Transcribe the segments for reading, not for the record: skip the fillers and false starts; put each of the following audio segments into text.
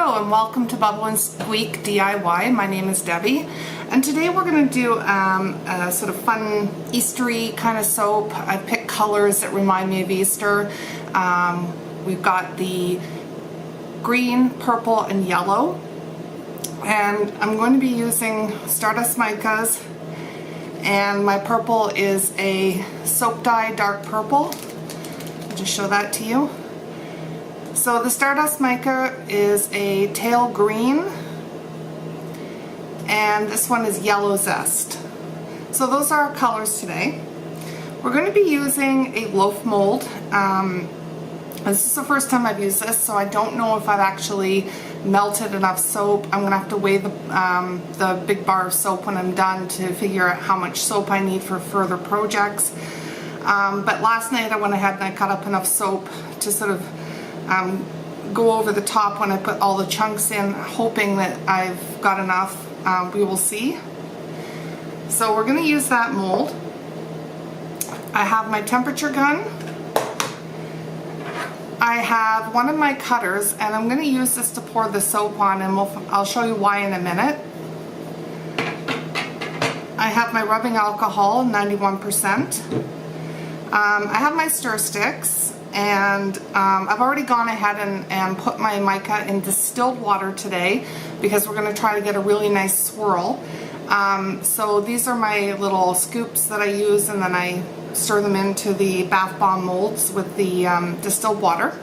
Hello and welcome to Bubble and Squeak DIY. My name is Debbie and today we're going to do a sort of fun Eastery kind of soap. I picked colors that remind me of Easter. We've got the green, purple, and yellow, and I'm going to be using Stardust Micas, and my purple is a soap dye dark purple. I'll just show that to you. So the Stardust Mica is a tail green, and this one is yellow zest. So those are our colors today. We're going to be using a loaf mold. This is the first time I've used this, so I don't know if I've actually melted enough soap. I'm going to have to weigh the big bar of soap when I'm done to figure out how much soap I need for further projects. But last night I went ahead and I cut up enough soap to sort of go over the top when I put all the chunks in, hoping that I've got enough. We will see. So we're going to use that mold. I have my temperature gun. I have one of my cutters, and I'm going to use this to pour the soap on, and I'll show you why in a minute. I have my rubbing alcohol, 91%. I have my stir sticks, and I've already gone ahead and put my mica in distilled water today because we're going to try to get a really nice swirl. So these are my little scoops that I use, and then I stir them into the bath bomb molds with the distilled water.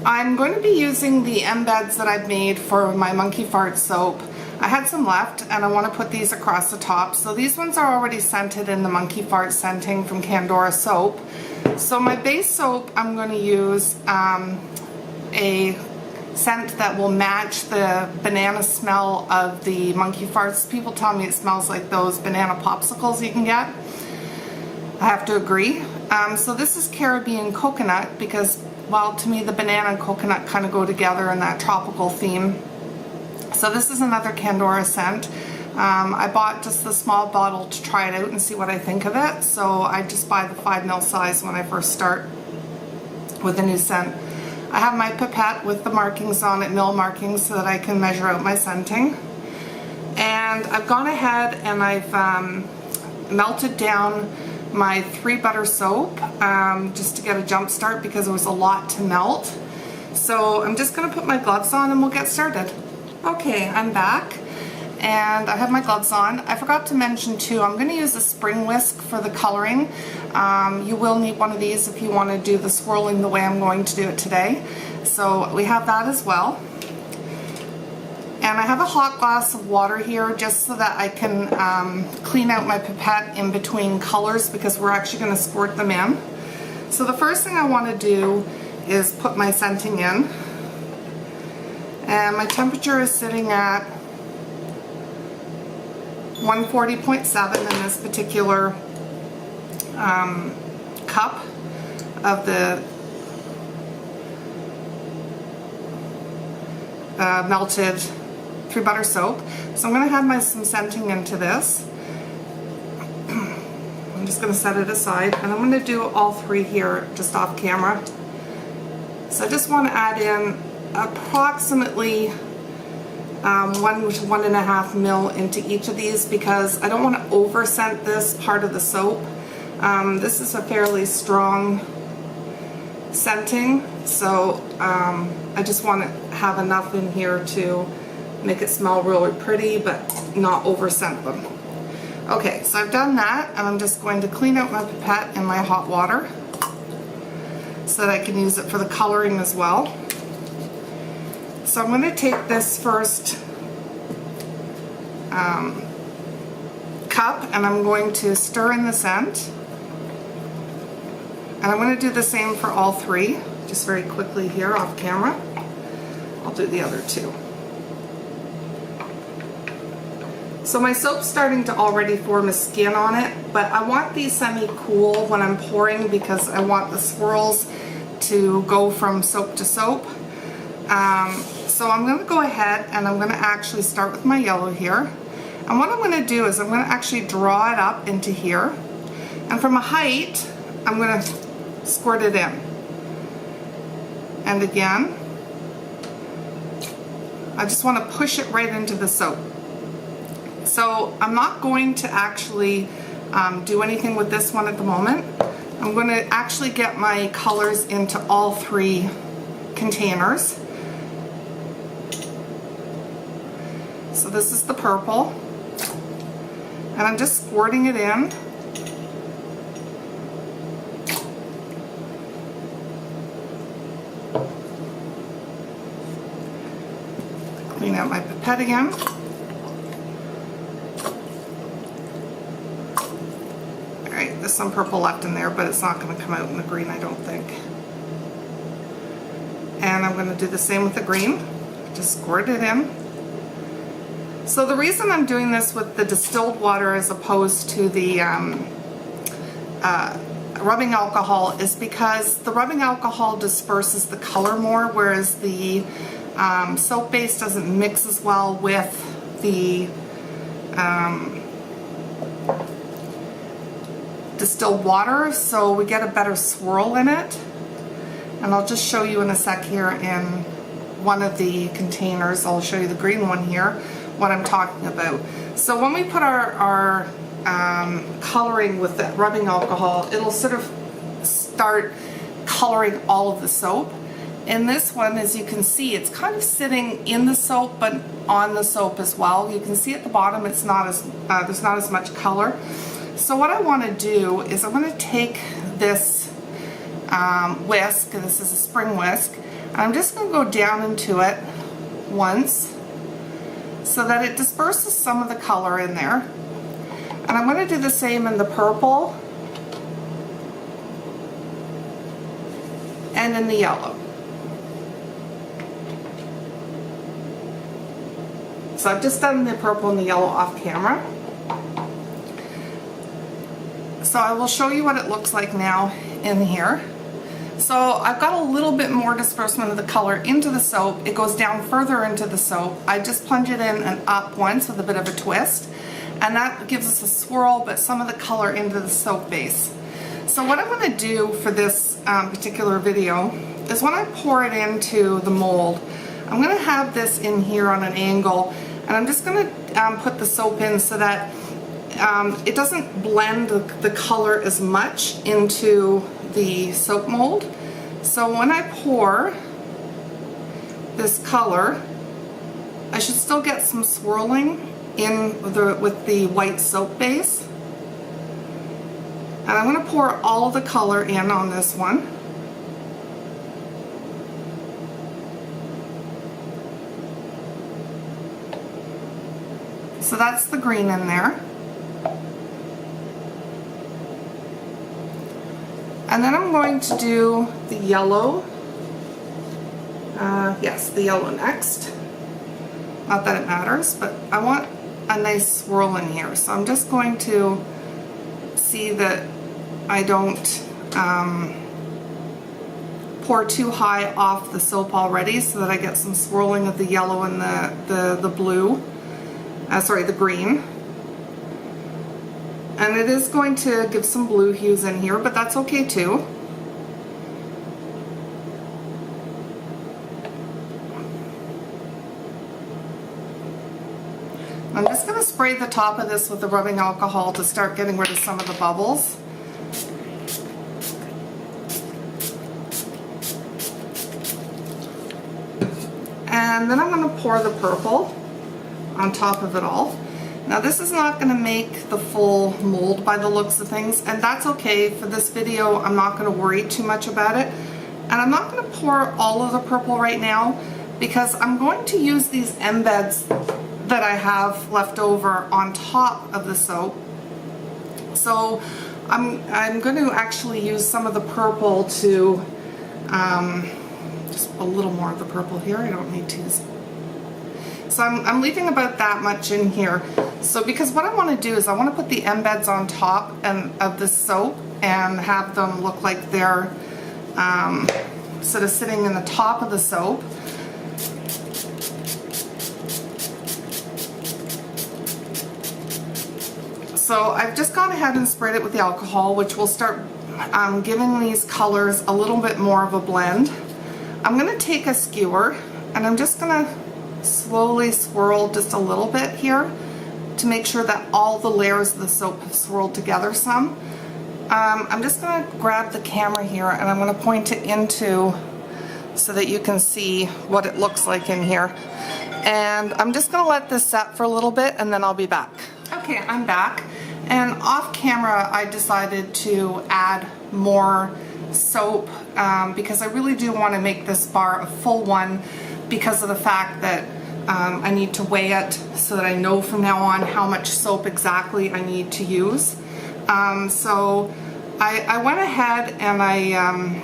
I'm going to be using the embeds that I've made for my monkey fart soap. I had some left and I want to put these across the top. So these ones are already scented in the monkey fart scenting from Candora soap. So my base soap, I'm going to use a scent that will match the banana smell of the monkey farts. People tell me it smells like those banana popsicles you can get. I have to agree. So this is Caribbean coconut because, well, to me the banana and coconut kind of go together in that tropical theme. So this is another Candora scent. I bought just the small bottle to try it out and see what I think of it. So I just buy the 5 ml size when I first start with a new scent. I have my pipette with the markings on it, mil markings, so that I can measure out my scenting. And I've gone ahead and I've melted down my 3 butter soap just to get a jump start because there was a lot to melt. So I'm just going to put my gloves on and we'll get started. Okay, I'm back and I have my gloves on. I forgot to mention too, I'm going to use a spring whisk for the coloring. You will need one of these if you want to do the swirling the way I'm going to do it today. So we have that as well. And I have a hot glass of water here just so that I can clean out my pipette in between colors because we're actually going to squirt them in. So the first thing I want to do is put my scenting in. And my temperature is sitting at 140.7 in this particular cup of the melted 3 butter soap. So I'm going to have some scenting into this. I'm just going to set it aside, and I'm going to do all 3 here just off camera. So I just want to add in approximately 1 to 1.5 mil into each of these because I don't want to over scent this part of the soap. This is a fairly strong scenting, so I just want to have enough in here to make it smell really pretty but not over scent them. Okay, so I've done that, and I'm just going to clean out my pipette in my hot water so that I can use it for the coloring as well. So I'm going to take this first cup and I'm going to stir in the scent. And I'm going to do the same for all 3, just very quickly here off camera. I'll do the other 2. So my soap's starting to already form a skin on it, but I want these semi-cool when I'm pouring because I want the swirls to go from soap to soap. So I'm going to go ahead and I'm going to actually start with my yellow here. And what I'm going to do is I'm going to actually draw it up into here. And from a height, I'm going to squirt it in. And again. I just want to push it right into the soap. So I'm not going to actually do anything with this one at the moment. I'm going to actually get my colors into all 3 containers. So this is the purple, and I'm just squirting it in. Clean out my pipette again. Alright, there's some purple left in there, but it's not going to come out in the green, I don't think. And I'm going to do the same with the green. Just squirt it in. So the reason I'm doing this with the distilled water as opposed to the rubbing alcohol is because the rubbing alcohol disperses the color more, whereas the soap base doesn't mix as well with the distilled water, so we get a better swirl in it. And I'll just show you in a sec here in one of the containers. I'll show you the green one here, what I'm talking about. So when we put our coloring with the rubbing alcohol, it'll sort of start coloring all of the soap. In this one, as you can see, it's kind of sitting in the soap but on the soap as well. You can see at the bottom it's not as there's not as much color. So what I want to do is I'm going to take this whisk, and this is a spring whisk, and I'm just going to go down into it once so that it disperses some of the color in there. And I'm going to do the same in the purple and in the yellow. So I've just done the purple and the yellow off camera. So I will show you what it looks like now in here. So I've got a little bit more disbursement of the color into the soap. It goes down further into the soap. I just plunge it in and up once with a bit of a twist, and that gives us a swirl but some of the color into the soap base. So what I'm going to do for this particular video is when I pour it into the mold, I'm going to have this in here on an angle, and I'm just going to put the soap in so that it doesn't blend the color as much into the soap mold. So when I pour this color, I should still get some swirling in with the white soap base. And I'm going to pour all of the color in on this one. So that's the green in there. And then I'm going to do the yellow. Yes, the yellow next. Not that it matters, but I want a nice swirl in here. So I'm just going to see that I don't pour too high off the soap already, so that I get some swirling of the yellow and the blue. Sorry, the green. And it is going to give some blue hues in here, but that's okay too. I'm just going to spray the top of this with the rubbing alcohol to start getting rid of some of the bubbles. And then I'm going to pour the purple on top of it all. Now this is not going to make the full mold by the looks of things, and that's okay. For this video I'm not going to worry too much about it, and I'm not going to pour all of the purple right now because I'm going to use these embeds that I have left over on top of the soap. So I'm going to actually use some of the purple to just a little more of the purple here. I don't need to. So I'm leaving about that much in here. So because what I want to do is I want to put the embeds on top of the soap and have them look like they're sort of sitting in the top of the soap. So I've just gone ahead and sprayed it with the alcohol, which will start giving these colors a little bit more of a blend. I'm going to take a skewer and I'm just going to slowly swirl just a little bit here to make sure that all the layers of the soap have swirled together some. I'm just going to grab the camera here and I'm going to point it into so that you can see what it looks like in here. And I'm just going to let this set for a little bit and then I'll be back. Okay, I'm back. And off camera I decided to add more soap because I really do want to make this bar a full one because of the fact that I need to weigh it so that I know from now on how much soap exactly I need to use. So I went ahead and I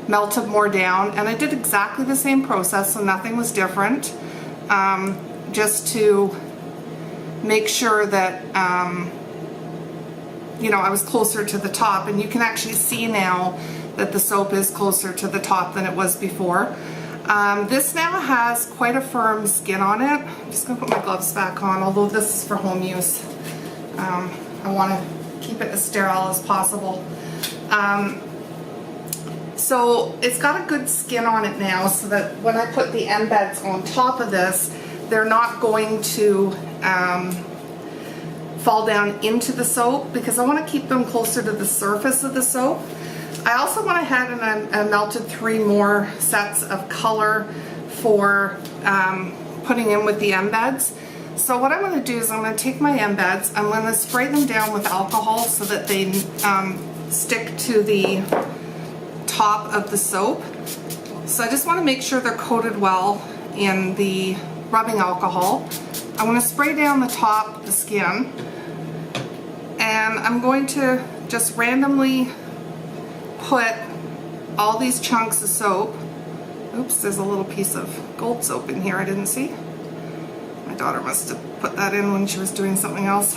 melted more down, and I did exactly the same process, so nothing was different, just to make sure that you know, I was closer to the top, and you can actually see now that the soap is closer to the top than it was before. This now has quite a firm skin on it. I'm just going to put my gloves back on, although this is for home use. I want to keep it as sterile as possible. So it's got a good skin on it now, so that when I put the embeds on top of this, they're not going to fall down into the soap, because I want to keep them closer to the surface of the soap. I also went ahead and I melted 3 more sets of color for putting in with the embeds. So what I'm going to do is I'm going to take my embeds, I'm going to spray them down with alcohol so that they stick to the top of the soap. So I just want to make sure they're coated well in the rubbing alcohol. I'm going to spray down the top of the skin, and I'm going to just randomly put all these chunks of soap. Oops, there's a little piece of gold soap in here I didn't see. My daughter must have put that in when she was doing something else.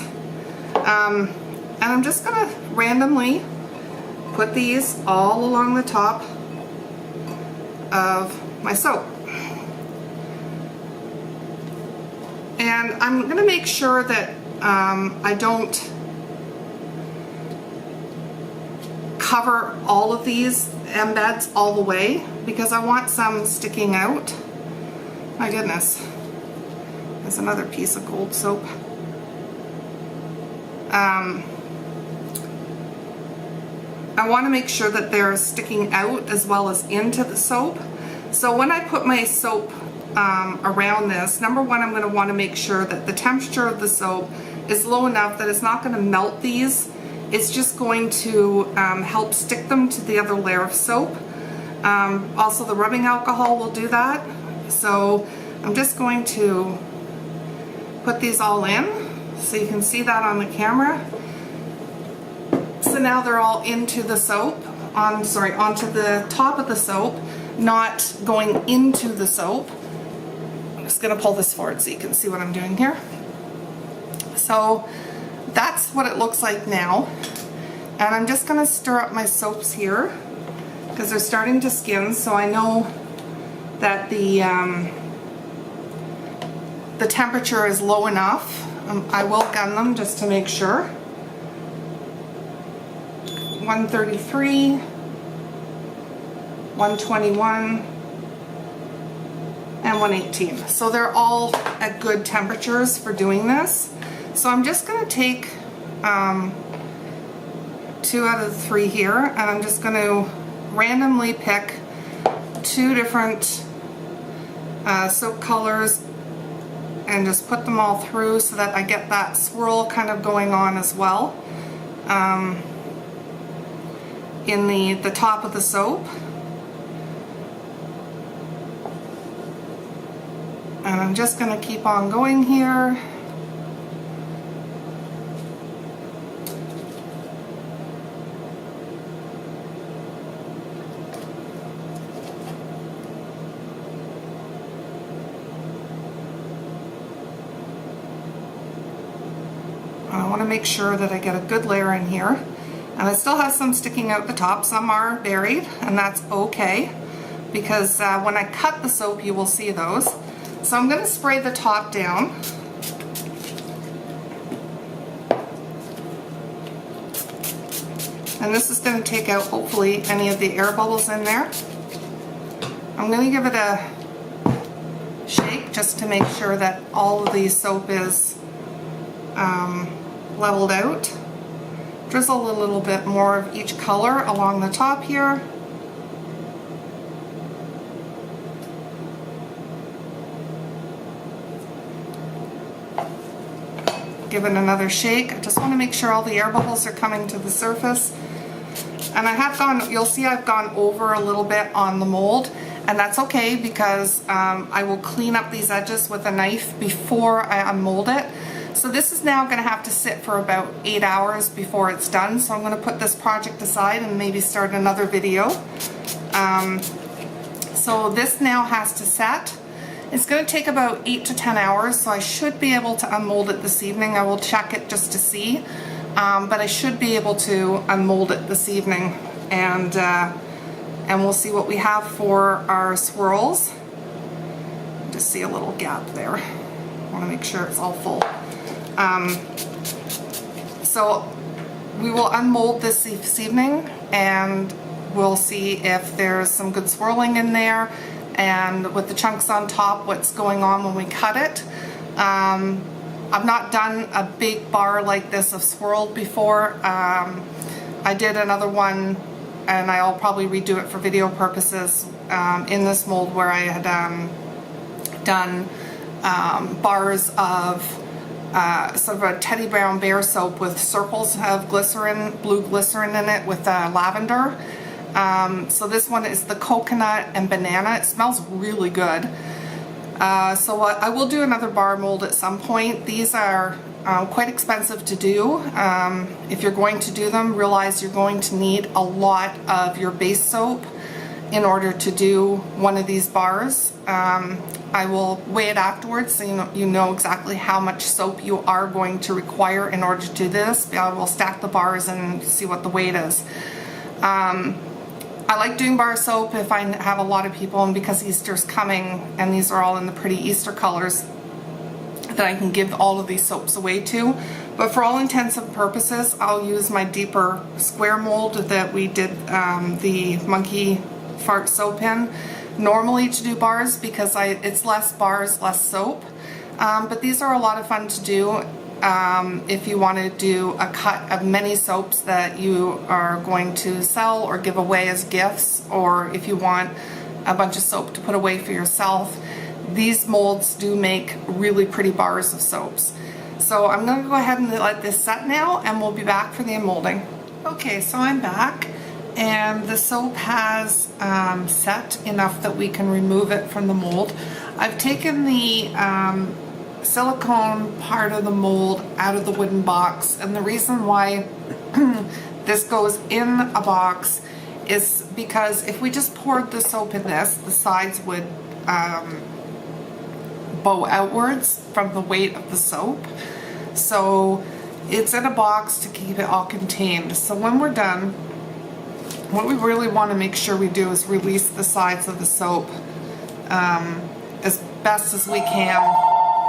And I'm just going to randomly put these all along the top of my soap. And I'm going to make sure that I don't cover all of these embeds all the way, because I want some sticking out. My goodness, there's another piece of gold soap. I want to make sure that they're sticking out as well as into the soap. So when I put my soap around this, number one, I'm going to want to make sure that the temperature of the soap is low enough that it's not going to melt these. It's just going to help stick them to the other layer of soap. Also, the rubbing alcohol will do that. So I'm just going to put these all in so you can see that on the camera. So now they're all into the soap, onto the top of the soap, not going into the soap. I'm just going to pull this forward so you can see what I'm doing here. So that's what it looks like now. And I'm just going to stir up my soaps here because they're starting to skin, so I know that the temperature is low enough. I will gun them just to make sure. 133, 121, and 118. So they're all at good temperatures for doing this. So I'm just going to take 2 out of the 3 here, and I'm just going to randomly pick 2 different soap colors and just put them all through so that I get that swirl kind of going on as well in the top of the soap. And I'm just going to keep on going here. I want to make sure that I get a good layer in here. And it still has some sticking out the top. Some are buried, and that's okay, because when I cut the soap you will see those. So I'm going to spray the top down. And this is going to take out, hopefully, any of the air bubbles in there. I'm going to give it a shake shake just to make sure that all of the soap is leveled out. Drizzle a little bit more of each color along the top here. Give it another shake. I just want to make sure all the air bubbles are coming to the surface. And I have gone, you'll see I've gone over a little bit on the mold, and that's okay because I will clean up these edges with a knife before I unmold it. So this is now going to have to sit for about 8 hours before it's done. So I'm going to put this project aside and maybe start another video. So this now has to set. It's going to take about 8 to 10 hours, so I should be able to unmold it this evening. I will check it just to see, but I should be able to unmold it this evening, and we'll see what we have for our swirls. Just see a little gap there. I want to make sure it's all full. So we will unmold this evening, and we'll see if there's some good swirling in there, and with the chunks on top, what's going on when we cut it. I've not done a big bar like this of swirled before. I did another one, and I'll probably redo it for video purposes, in this mold where I had done bars of sort of a teddy brown bear soap with circles of glycerin, blue glycerin in it with lavender. So this one is the coconut and banana. It smells really good. So I will do another bar mold at some point. These are quite expensive to do. If you're going to do them, realize you're going to need a lot of your base soap in order to do one of these bars. I will weigh it afterwards so you know exactly how much soap you are going to require in order to do this. I will stack the bars and see what the weight is. I like doing bar soap if I have a lot of people, and because Easter's coming and these are all in the pretty Easter colors, that I can give all of these soaps away to. But for all intents and purposes, I'll use my deeper square mold that we did the monkey fart soap in normally to do bars, because it's less bars, less soap. But these are a lot of fun to do. If you want to do a cut of many soaps that you are going to sell or give away as gifts, or if you want a bunch of soap to put away for yourself, these molds do make really pretty bars of soaps. So I'm going to go ahead and let this set now, and we'll be back for the unmolding. Okay, so I'm back, and the soap has set enough that we can remove it from the mold. I've taken the silicone part of the mold out of the wooden box, and the reason why this goes in a box is because if we just poured the soap in this, the sides would bow outwards from the weight of the soap. So it's in a box to keep it all contained. So when we're done, what we really want to make sure we do is release the sides of the soap as best as we can.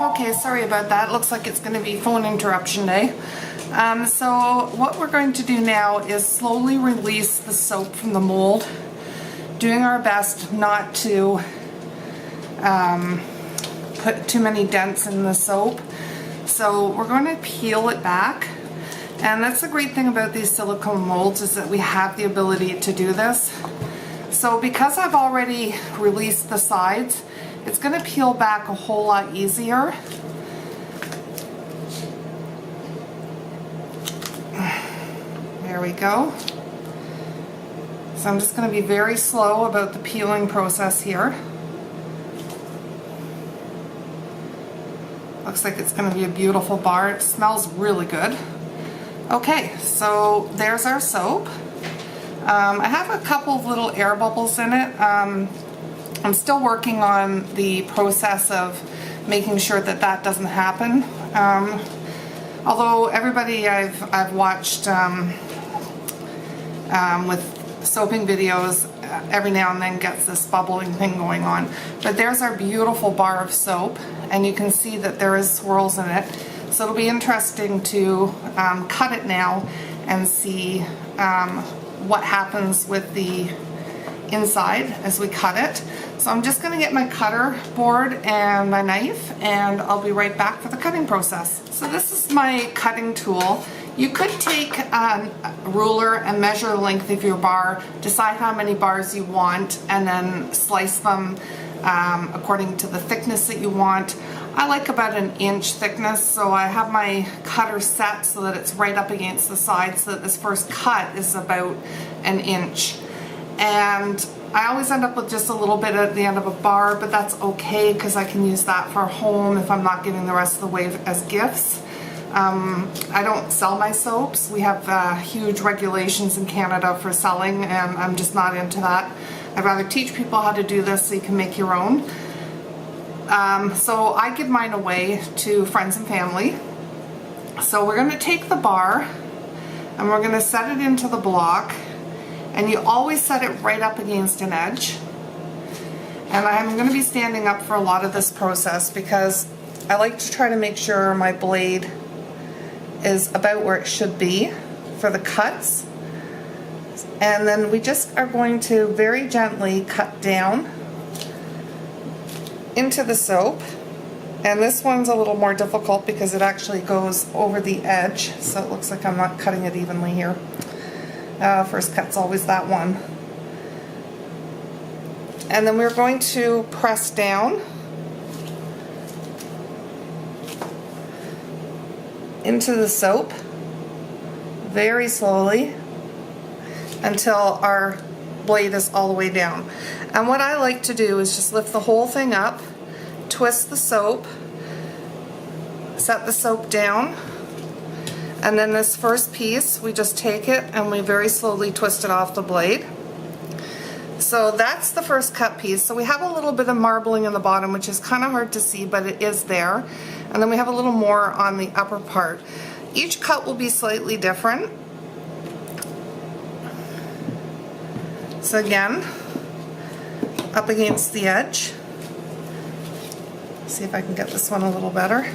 Okay, sorry about that. It looks like it's going to be phone interruption day. So what we're going to do now is slowly release the soap from the mold, doing our best not to put too many dents in the soap. So we're going to peel it back. And that's the great thing about these silicone molds, is that we have the ability to do this. So because I've already released the sides, it's going to peel back a whole lot easier. There we go. So I'm just going to be very slow about the peeling process here. Looks like it's going to be a beautiful bar. It smells really good. Okay, so there's our soap. I have a couple of little air bubbles in it. I'm still working on the process of making sure that that doesn't happen. Although everybody I've watched with soaping videos every now and then gets this bubbling thing going on. But there's our beautiful bar of soap, and you can see that there is swirls in it. So it'll be interesting to cut it now and see what happens with the inside as we cut it. So I'm just going to get my cutter board and my knife, and I'll be right back for the cutting process. So this is my cutting tool. You could take a ruler and measure the length of your bar, decide how many bars you want, and then slice them according to the thickness that you want. I like about an inch thickness, so I have my cutter set so that it's right up against the side, so that this first cut is about an inch. And I always end up with just a little bit at the end of a bar, but that's okay because I can use that for home if I'm not giving the rest of the way as gifts. I don't sell my soaps. We have huge regulations in Canada for selling, and I'm just not into that. I'd rather teach people how to do this so you can make your own. So I give mine away to friends and family. So we're going to take the bar and we're going to set it into the block, and you always set it right up against an edge. And I'm going to be standing up for a lot of this process because I like to try to make sure my blade is about where it should be for the cuts. And then we just are going to very gently cut down into the soap. And this one's a little more difficult because it actually goes over the edge, so it looks like I'm not cutting it evenly here. First cut's always that one. And then we're going to press down into the soap very slowly until our blade is all the way down. And what I like to do is just lift the whole thing up, twist the soap, set the soap down, and then this first piece we just take it and we very slowly twist it off the blade. So that's the first cut piece. So we have a little bit of marbling in the bottom, which is kind of hard to see, but it is there. And then we have a little more on the upper part. Each cut will be slightly different. So again, up against the edge. See if I can get this one a little better.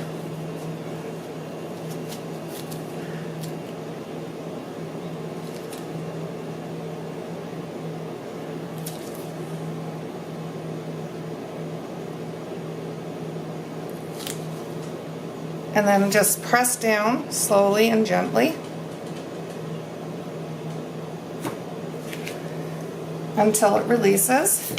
And then just press down slowly and gently until it releases.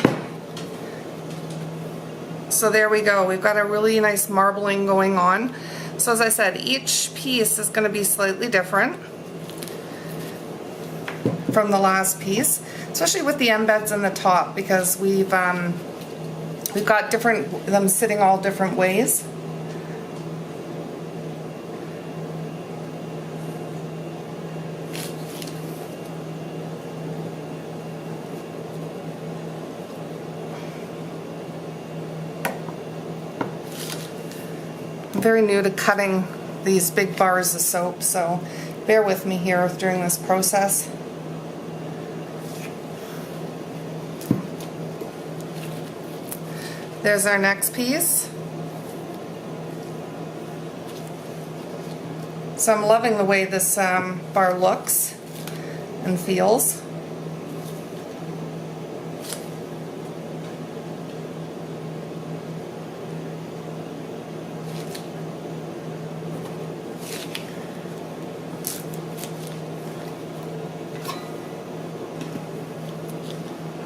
So there we go. We've got a really nice marbling going on. So as I said, each piece is going to be slightly different from the last piece, especially with the embeds in the top, because we've got them sitting all different ways. I'm very new to cutting these big bars of soap, so bear with me here during this process. There's our next piece. So I'm loving the way this bar looks and feels.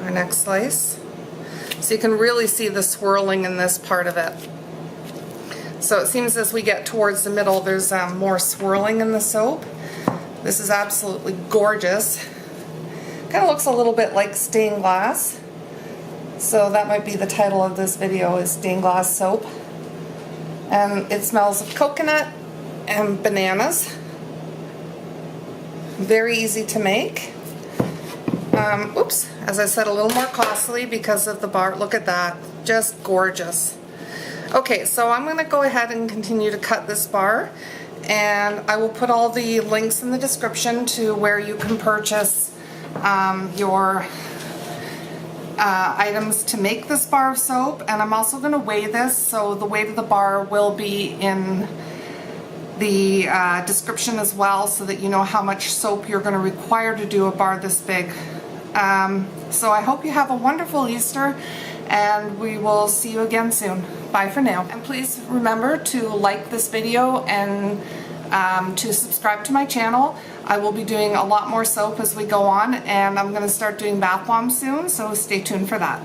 Our next slice. So you can really see the swirling in this part of it. So it seems as we get towards the middle, there's more swirling in the soap. This is absolutely gorgeous. Kind of looks a little bit like stained glass. So that might be the title of this video, is stained glass soap. And it smells of coconut and bananas. Very easy to make. Oops, as I said, a little more costly because of the bar. Look at that, just gorgeous. Okay, so I'm going to go ahead and continue to cut this bar, and I will put all the links in the description to where you can purchase your items to make this bar of soap. And I'm also going to weigh this, so the weight of the bar will be in the description as well, so that you know how much soap you're going to require to do a bar this big So I hope you have a wonderful Easter, and we will see you again soon. Bye for now. And please remember to like this video and to subscribe to my channel. I will be doing a lot more soap as we go on, and I'm going to start doing bath bombs soon, so stay tuned for that.